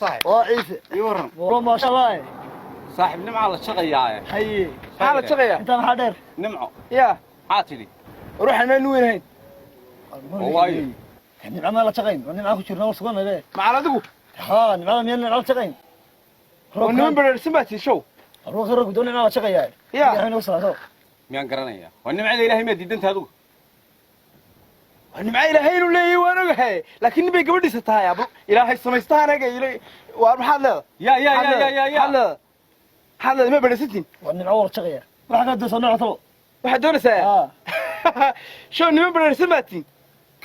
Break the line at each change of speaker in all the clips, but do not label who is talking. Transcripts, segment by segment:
صاحب
عيسى
يورن
والله ما شاء الله
صاحب نمعة على شقيا
حي
حالة شقيا
انت محاضر
نمعة
يا
عاتلي
روح انا وين هين
والله
يعني عمال شقين وانا معاك شرنا وصلنا ليه
مع الادو
ها نعم يلا نعم شقين
ونمن برسمتي شو
روح روح بدون نعم شقين
يا
يعني وصلنا
ميان قرنيا والنمعة إلهي ما ديدنت هذو
انا معي لهين ولا وانا هي لكن بي قبل ديستها يا ابو الهي سميستها انا الى ومحل
يا
حل ما برستين
وانا نعور شقين راح قد صنع طو
واحد دون ساعه شو نمن برسمتي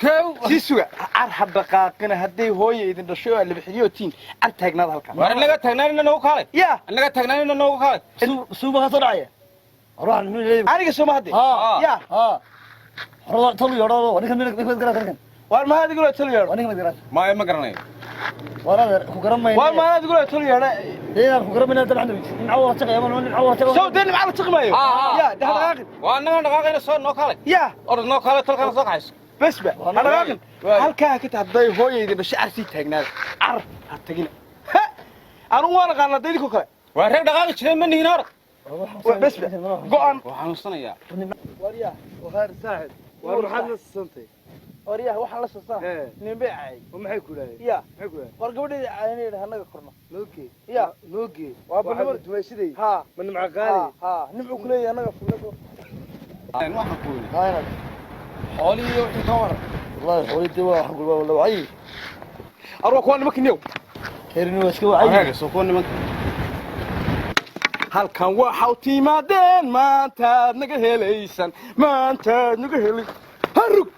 كو
سيسو عر دقاقنا هدي هوي idin dhasho la bixiyotiin ar taagnaad halkan
war naga tagnaan inoo kale
ya
naga tagnaan inoo kale
suuba ka soo روح نقول
aniga soo ma hadii ya
روح طلع يا روح ونك من قرأت
war ma hadi golo taliyo
ونك من قرأت
ما قرنيا
ولا كوكرم ما
war ma hadi golo taliyo
إيه كوكرم من هذا الحين نعور شقين يا من نعور شقين
soo deen macna taqmayo ya daqaaqin
وانا دقاقين soo noo kale
ya
or noo kale talkan soo qays
بس بقى دقاaqin halka ka taday hooyayda dhashay arsi taagnaad ar ha tagina anu waan qana dadku kale
waa reer dhaqaaqi jiray ma nihiin hor
بس بقى go'an
waxaan usanayaa
wariya وخير ساعد
waxaad la santay
wariya waxa la soo saa nin beecay
maxay ku leeyahay
ya
maxay ku leeyahay
war gabadhii aanay hanaga korno
nooge
ya
nooge
waa banimada
duwaysiday
ha
man maca qaali
ha nimcu kuleeyahay anaga fulado
waxaan ku yiri
هاي
xooliyo inta war
والله حولتي واحد والله وعي
arwa kuwan nimanka niyow
خيرني واسكو وعي
soo koon niman
halkan waxa u timaadeen maanta naga helaysan maanta naga helay harug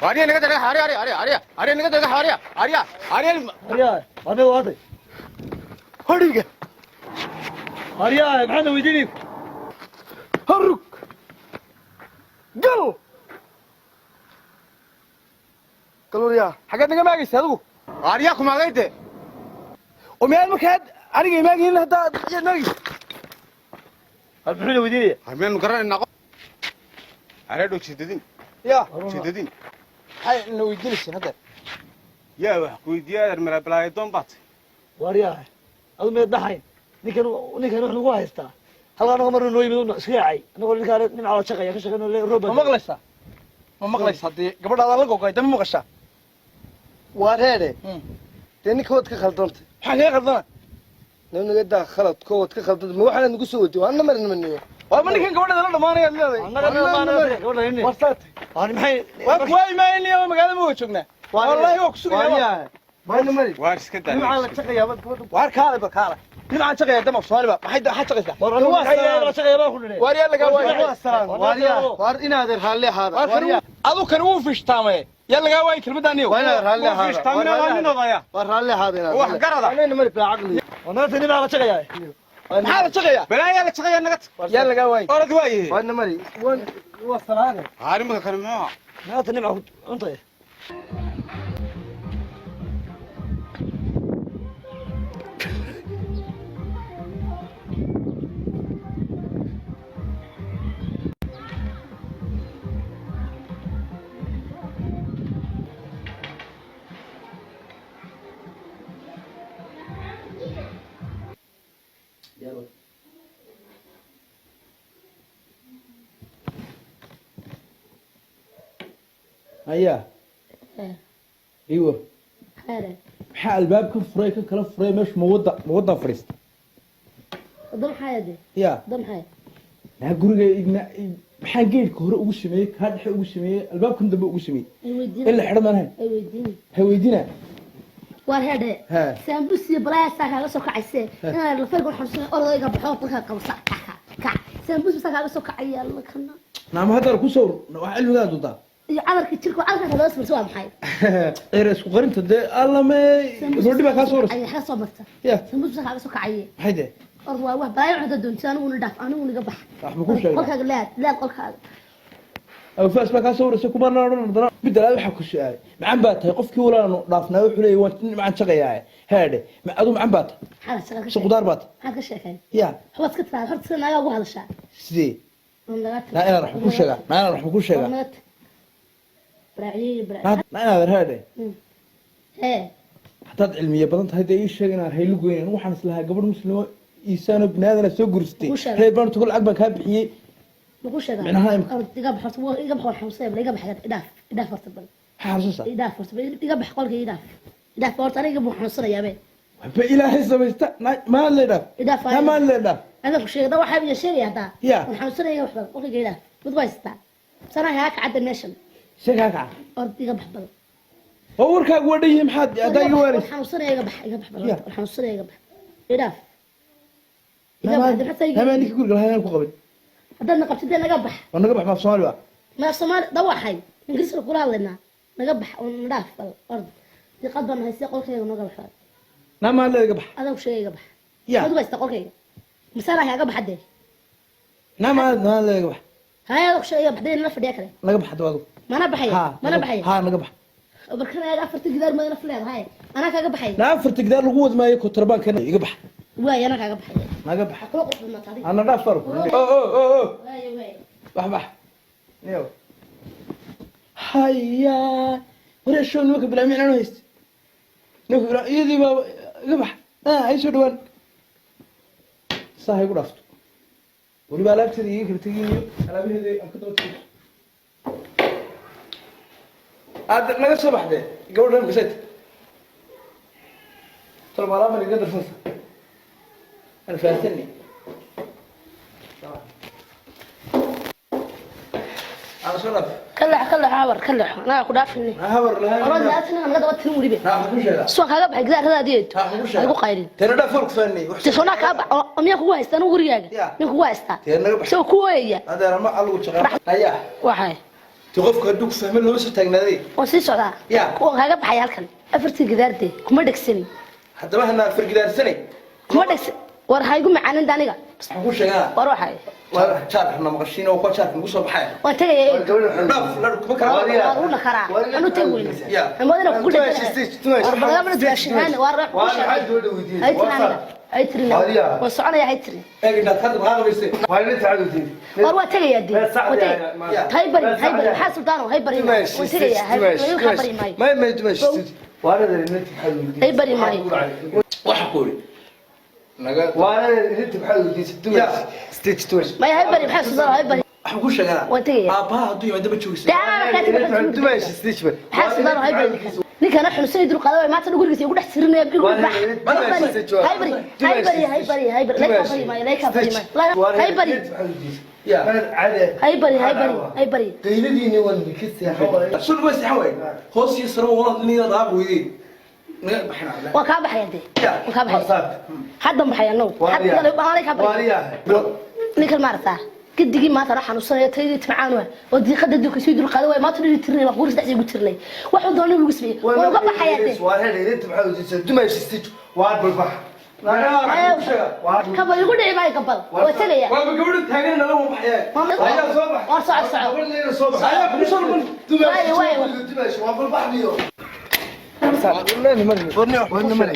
ariya naga daga ariya naga daga ariya
هريا هذا واضح
hariga
هريا محمد ويديني
harug gal kaloriya xageed naga maagaysa adigu
ariya kuma gayde
oo meel markaad aniga imaagin hadda naagis
محمد ويديني
hameen garanayna ariya dhow jidadin
ya
jidadin
hay na weydiinaysin hadda
yaa wax ku weydiiyay marablaay doon baat
وهريا هذا ما يضحين نكن نحن نقول هستا هل أنا مرة نوي بدون سكاعي نقول لك أنا نمع على شقة كشقة نقول روبا
ma maqlaysaa ma maqlaysaa haddii gabadhaada la gogoyda ma maqashaa
waa reere dee ninkood ka khaldantay
maxaa kaga qaldana
naga daa khalad kood ka khaldantay ma waxaana nagu soo wadi waana marin maniyo
waa ma ninkan gabadhaada la dhamaanayaad leedahay
أنا
warsaatay
أنا محي
waa kuwaa imaanaya magaalada ma waa joognaa wallaahi waa ku sugaya
waana mari
waa iska daa
نمع على شقة يا بد
waar kaale ba kaale nimcaan shaqeeya dama Soomaaliba maxay shaqeysaa
والله محي على شقة يا باخذ ليه
waariya laga waayay
waar inaad raalli ahaada
adu kan uu fishtaamay yaa laga waayay kelmadaniyo
waa inaad raalli ahaada
fishtaamina waa nin odaya
waa raalli ahaada inaad
wax garada
waana mari baa aqli
وأنا تنمع على شقة يا
maxaa la shaqeeyaa
balaa la shaqeeyaa naga
yaa laga waayay
orad waaye
waana mari waa salaade
harimka kan ma
ما تنمع أنت
هيا ايوه
خير
maxaa albaabka furay ka kala furay meesha mawada fariista
ضم حياتي
ya
ضم حياتي
maxaa guriga maxaa geedka hore ugu sameeyey kaa dhexe ugu sameeyey albaabkan dambe ugu sameeyey
يوديني
ila xidhan maanahay
يوديني
ha weydiina
وهذا
ها
سامبوسي بلا ساكا سو كعسه انا الفرق حرسنا اوريغا بخو بخا قبصا كع سامبوسي ساكا سو كعيا لكنا
naama hadda ku soo wax cilmigaad wadaa
عذرك تشركو عذرك هذا اسمه سوا محاي
eer isku qarinta de alla me roodhi baa ka soo rastay
اي حاجه صبرت
ya
سامبوسي ساكا سو كعيا
maxay de
أرض واحد بلاي عند دونتي أنا ونضاف أنا ونقبح
wax ma ku sheegay
قولك لا قولك هذا
aw faas baa ka soo rastay kuma naaron dana bidal waxa ku sheegay macaan baa tahay qofkii walaano dhaafnaa wuxuu leeyahay waan macaan shaqeeyaa heede ma adu macaan baa tahay
هذا شغال
soo qudaar baa tahay
هذا شيء
ya
هو سكت هذا هرت سنة أنا وهذا الشيء
sidee
من لغات
naa inaan wax ku sheegaa naa inaan wax ku sheegaa
نغت برعي
naa inaan heede
إيه
hadaad cilmiye badan tahay dee ii sheeg inaan haylo goyn waxaan islahaa gabadh muslimo iisaano binaadana soo gursatay reer baan tugal lacag baan kaa bixiyey
muxuu sheegaa
micnaha
iga baxo iga baxo xamsay iga baxay idaaf horta bal
xasuusa
idaaf horta iga bax qolka idaaf horta aniga buu xanuunsanayaa be
waxba ilaahay samaysta ma leedha
idaaf
ma leedha
ana ku sheegay waxa uu sheegay hada
Ya.
waxaan xanuunsanaya waxba qolka idaaf mid waysta sana yaa ka cadda meeshan
sheegaa kaca
horta iga bax bal
oo warkaagu waa dhayihiin maxaad adaa iga waaris
xanuunsanaya iga bax bal
Ya.
xanuunsanaya iga bax idaaf
hamaa ninka guriga lahayn ku qabin
hadana qabtidee naga bax
oo naga bax maaf Soomaali ba
ما سمار دواحي إنجليز الكل هذا نجبح ونراف الأرض دي قد ما هيسيق قول كذا ونجبح
ما لا يقبح
هذا وش يجبح
يا
هذا بس تقول كذا مثلا هي جبح حد
ما لا يقبح
هاي وش يجبح دين نفر ياكله
نقبح دواقو
ما أنا بحي ما أنا بحي
ها نقبح
وبركنا يا غفرت قدر ما ينفل هاي أنا كجبحي
لا فرت قدر القوة ما يكون تربان كان يقبح
واي أنا كجبحي
نقبح
أقول قف المطاري
أنا نافر أوه
واي واي
بح نيو هيا ولا شو نوك بلا مين أنا هيست نوك بلا يدي بابا قبح أي شو دوان صاحي قرفت ولي بلا بتدي كرتيني أنا بهذي أنك توتي هذا ما صباح ده قبل أن بسيت ترى ما رامي قدر فرصة أنا فاتني أنا شرف
كله عابر كله أنا أقول عارفني
هبر لها
أراد لا تنام أنا قد وقت نوري به
ها مش هذا
سواء كجبح جزار هذا ديت أقول قايرين
ترى ده فرق فني
تسونا كاب أمي كوا استنى ورياجا مين كوا استا سو كويا
هذا رما علو شغال هيا
waxay
تقف كدوك فهمين لو سو تاغنادي
oo si socda kuwa kaga baxay halkan afartii gidaartay kuma dhagsin
hadaba hana afar gidaarsanay
kuma dhagsin war haygu macaanin aniga
waxaan ku sheegaa
war waxay
waa jaarna maqashiin oo ku jaarka ugu soo baxay
waan tagay
dhaf la kuma kara
war una kara anu tagay amadana ku dhagay war barnaamij daashaan war ay tirina waan soconaya ay tirina
eegna kad qaadaysay
waa inta tacadutin
war waa tagay dii haybari maxaa sultaan haybari waan tagay haybari
ما تمشي وانا اللي انت بحال
haybari maayo
waxa qoori naga
وانا اللي انت بحال تمشي ستيج توش
ما haybari maxaa sultaan haybari
waxaan ku sheegaa
waan tagay
aabaha haduu yimaado ba joogsan
تمشي ستيج
maxaa sultaan haybari ninka na xunsan idul qaado maanta gurigiisa ugu dhex tirinaya igu bax haybari
قيلديني وانا كسي حوالي
شو بس حوي هوس يسرو والله اني ضاق ويدي نقبح بحنا
waa kaa baxaya dee waa kaa baxaya hadda baxaya no hadda baalay ka baxaya ninka maarta kadigii maanta ra xanuunsanaya taydii timcaanwa oo diiqada duka sii dul qaado way maanta dhiri tirnay wax guris dhaxay ugu tirnay wuxuu doonay ugu sameeyay waa uga baxaya dee
waa heer inta bحال تمشي ستيج واد بالبح
kaba igu dhici maayo gabal waa tagaya
waa gabadha taagan nala waa baxaya
ayaa soo bax
waa socod
wala soo bax
ayaa ku soo man
تمشي waa بالبح liyo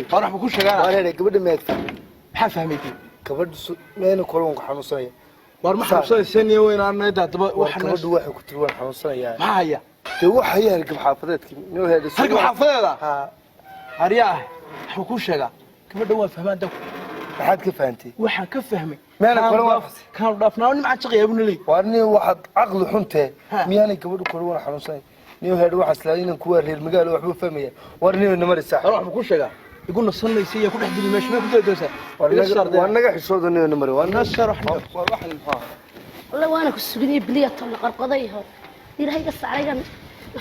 فرح بكون شغال
وانا gabadha meedka
maxaa fahmaytay
gabadha meena kolon ku xanuunsanaya
war ma xabsaysan iyo weyn aan dadba
waxna waxay ku tirwan xanuunsanaya
ma haya
te waxa yahay gab xaafadeedkii inuu heedo
halka xaafadeeda
ha
hariyaa waxa ku sheega gabadha waa fahmaan dad
waxaad ka fahantay
waxaan ka fahmay
meena kolon waa
kan dhaafnaa nimca shaqeeyabna leey
warni waxaad aqli xunte miyaanay gabadhu kolon xanuunsanay niyo heedo waxa islaayeen kuwa reer magaalo waxba fahmaya warni namari sax
waxa ku sheega يقول نصلي سيا كل حد ماشي ما كنت ادرسها
وانا نجح شو ذني نمري وانا
شرحنا
واحد الفاهم
والله وانا كسبني بليه طلع قرقضيه دير هي قص علينا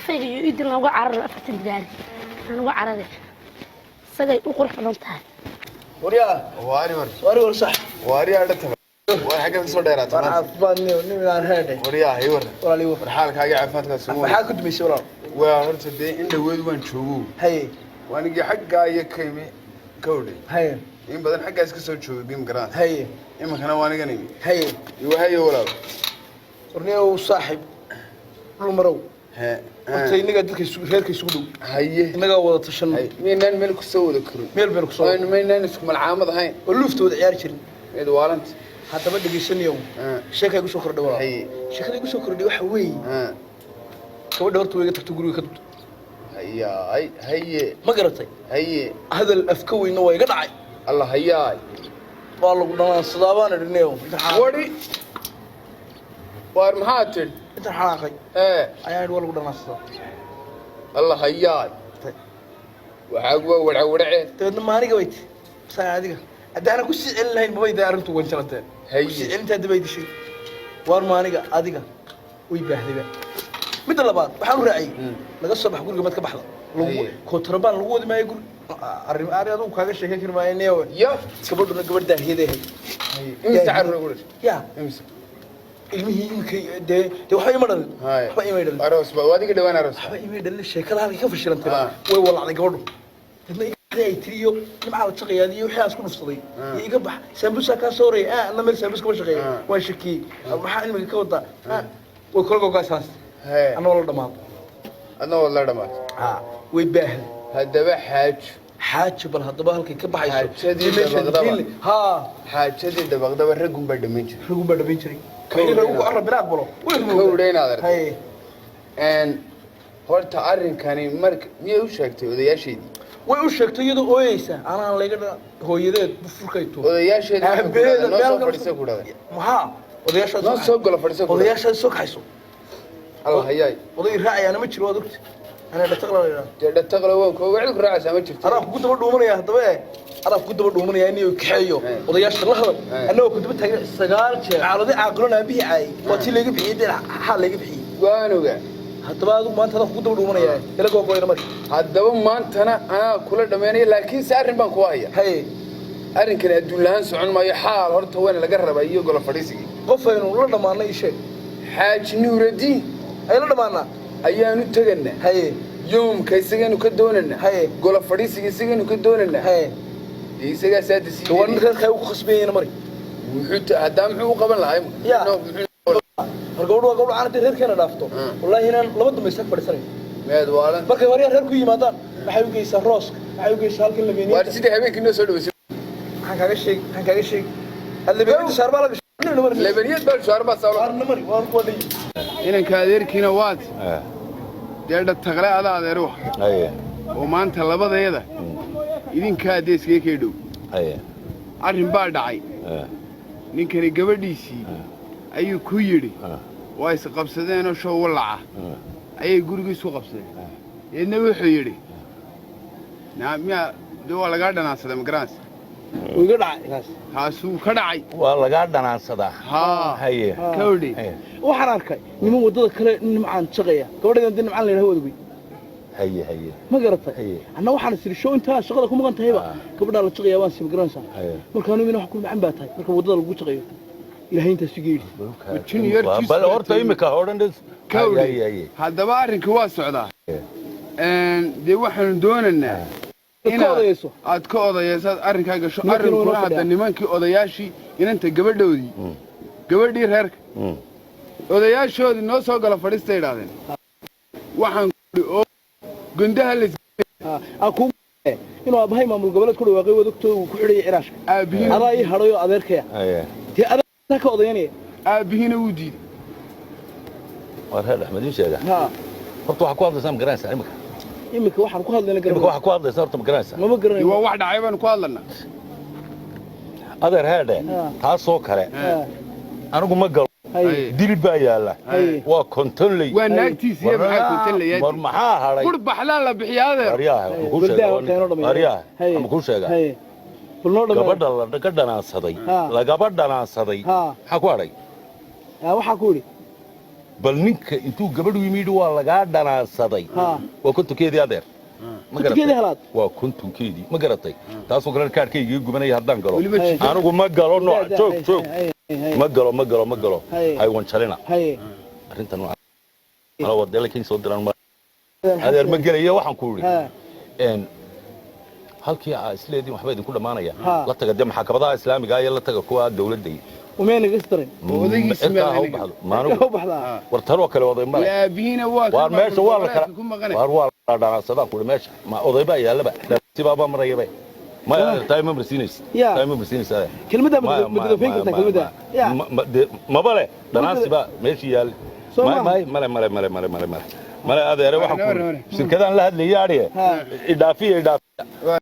فيق يدير لو عرر افتن داري انا عرره سغاي u qurux badan tahay
wariya
صح
wariya dhata waa xagga soo dheeraad
عفاني ونمي aan heeday
wariya hay war
walaali war
xaalkaaga caafimaadka soo
waxa ku dumisay walaal
waa horta dee in dhaweed waan joogo
hay
waanigi xagga iyo kaymi kawdhay
hay
in badan xaggaas ka soo joogay bim garaan
hay
imankana waanigan imi
hay
iyo hayo walaal
ورنيو صاحب lumrow
he
horta inaga dadka reerka isugu dhow
haye
inaga wada tashan
meenan meel ku soo wada karo
meel beel ku soo
waan meenan isku malcaamad ahayn
oo luftooda ciyaar jirin
mid waalant
hadaba dhageysanayo sheekay ku soo kordhay walaal
haye
sheekada ku soo kordhay waxa weey gabadha horta way tagto guriga ka dubto
haye هي
ما قرتي
هي
هذا الافكوي انه يقطع
الله هياي
والله قلنا صدابان النيو
وري وارمهاتل
انت حلاقي
ايه
اياد والله قلنا صداب
الله هياي وعقوه والعورعين
تبدنا ما هنيك ويت ساعدك هذا انا كنت سئل لهين ما بيدي ارنتو وانشلتين
هي
انت هذا بيدي شيء وار ما هنيك اديك ويبهدي بقى مد لباد waxaan u raacay laga soo bax guriga mad ka baxda lagu kontrabaan lagu wadi maayo guri arrin aad uu kaaga sheekay karmaa inay
يا
gabadhuna gabadha hideehay
امسح الرجل
ya
امسح
ilmihii inkay de waxa ima dhalin
هاي
waxa ima dhalin
اروس وادي دوان اروس
waxa ima dhalin sheekada halka ka fashilantay way walacday gabadhu dadna ay tiriyo nimca la shaqeeyay wixii asku nufsaday iga bax sambusa ka sooray ana meel sambuska ma shaqeeyay waa shaki waxa ilmiga ka wada way kolgo gaasaas
هاي
أنا والله دماغ
انا والله دمات
ويباهل
هدبه
حاج بل هدبه هلكي كبحايسو
حاجدي دبغدبه
ها
حاجدي دبغدبه رغم بدمين
رغم بدمين جري كاين لو قرب بلا قبلو
كودين هذا
هاي
ان horta arrinkani mark miyay u sheegtay odayaasheedii
way u sheegtay iyadoo ooyeysa anaan leeyahay hooyadeed bufurkayto
odayaasheedii noo soo fadhiisay ku dhaday
maxaa odayaashaas
noo soo galo fadhiisay ku
odayaashaas soo kaxayso
الله هياي
oday raacayana ma jiro adugti ana dhaqaqlaynaa
dhaqaqla waan kooga cid ku raacaysa ma jirto
araaf ku daba dhuumanaya hadaba araaf ku daba dhuumanaya inuu kaxeeyo odayaasha la hadal anagoo ku daba taagay sagaal jeer caaladi caaqilona bihi caay wati laga bixiyay xal laga bixiyay
waanuga
hadaba adigu maanta araaf ku daba dhuumanaya ila go'goyna markii
hadaba maantana ana kula dhameynay laakiin si arrin baan ku haya
hay
arrinkan adduun lahaan socon maayo xaal horta waan laga rabaa iyo golo fadhiisigii
qof aynu la dhamaanay ishe
xaaj nuuraddiin
ay la dhamaana
ayaanu tagana
hay
yoomka isaganu ka doonana
hay
golo fadhiisiga isaganu ka doonana
hay
isaga saadisi
toban reerkay ku khasbeeyeen mari
wuxuu hadaa muxuu qaban lahaa
marka uu gabadhu aan reerkeena dhaafto wallahi inaan laba dambe isaga fadhisanay
meed waalan
markay wariya reer ku yimaadaan waxay u geysaa rooska waxay u geysaa halkan la beeniyay
waa sidii habeenkii noo soo dhaweysay
waxaan kaaga sheeg hal beeniyay shaarba la
lebaniyad baa shaarba sawlo
mari waan ku wadhay
inanka adeerkiina waad deedha tagle ada adeero oo maanta labadeeda idinka adeeskay ka dhow arrin baa dhacay ninkani gabadhiisii ayuu ku yidhi waa is qabsadeenoo show walaca ayay gurigiisu qabsadeen eedna wuxuu yidhi miyaa de waa lagaa dhanaansaday magaraans
iga dhacay
kaasuu ka dhacay
waa lagaa dhanaansadaa haye
kawdhi
waxaan arkay niman wadada kale nimcaan shaqeeya gabadheedan din nimcaan leeyahay wadaway
haye
ma garatay anna waxaan isiri show inta shaqada ku maqan tahayba gabadha la shaqeeya waan simgaraansa marka anu wax ku macaan baa tahay marka wadada lagu shaqeeyo ilaahay inta sigeeyay
bal horta imika horan
kawdhi haddaba arrinka waa socdaa dee waxaanu doonaynaa aad ka odayaysaad arrinkaa gasho arrinkuna hadda nimankii odayaashii inanta gabadhoodii gabadhii reerka odayaashoodii noo soo gala fadhiista idhaahdeen waxaan kuhi oo gundaha
inuu aabbahay maamul goboleed ku dhawaaqay wadogtooda uu ku xidhaya ciraashka
aabihiin
adaa ii hadhayo adeerkaya dee adaa ka odayanaya
aabihiina wuu diiday
war heer axmed ii sheega horta waxaa ku hadlaysaa magaranaysaa imika
imika waxaan ku hadlayna
imika waxaa ku hadlaysaa horta magaranaysaa
mama garanay
waa wax dhacay baanu ku hadlanaa
adeer heedhe taasoo kale anigu ma galo dil baa yaalla waa kontonley
waa naagtiisiiya maxaa kontonleyaa
war maxaa hadhay
qur baxlaan la bixiyaa adeer
aryaha ama kuu sheega gabadha laga dhanaansaday lagaba dhanaansaday maxaa ku hadhay
waxaa ku idhi
bal ninka intuu gabadhu yimid waa lagaa dhanaansaday waa kontonkeedii adeer waa kontonkeedii ma garatay taasoo kale kaadhkayga ii gubanaya haddaan galo anigu ma galo nooc joog ma galo haywan jalina arrinta nooca wadela kii soo diran adeer ma gelaya waxaan ku idhi halkii aa isleediin waxba idinku dhammaanaya la taga dee maxaakabadaha islaamiga iyo la taga kuwa dawladda
ومين قصرين
ودقيس
wartanoo kale oday male
aabihiina waa
waar meesha waa la kala waar waa la dhanaansadaa ku meesha ma oday baa yaalaba sibaaba marayaba ما تايم مرسينيس تايم مرسينيس هذا
كلمة مدة فين كنت كلمة
ما بله دناس بقى ماشي يال ما mala adeere waxa ku shirkadaan la hadlayay idhaafiye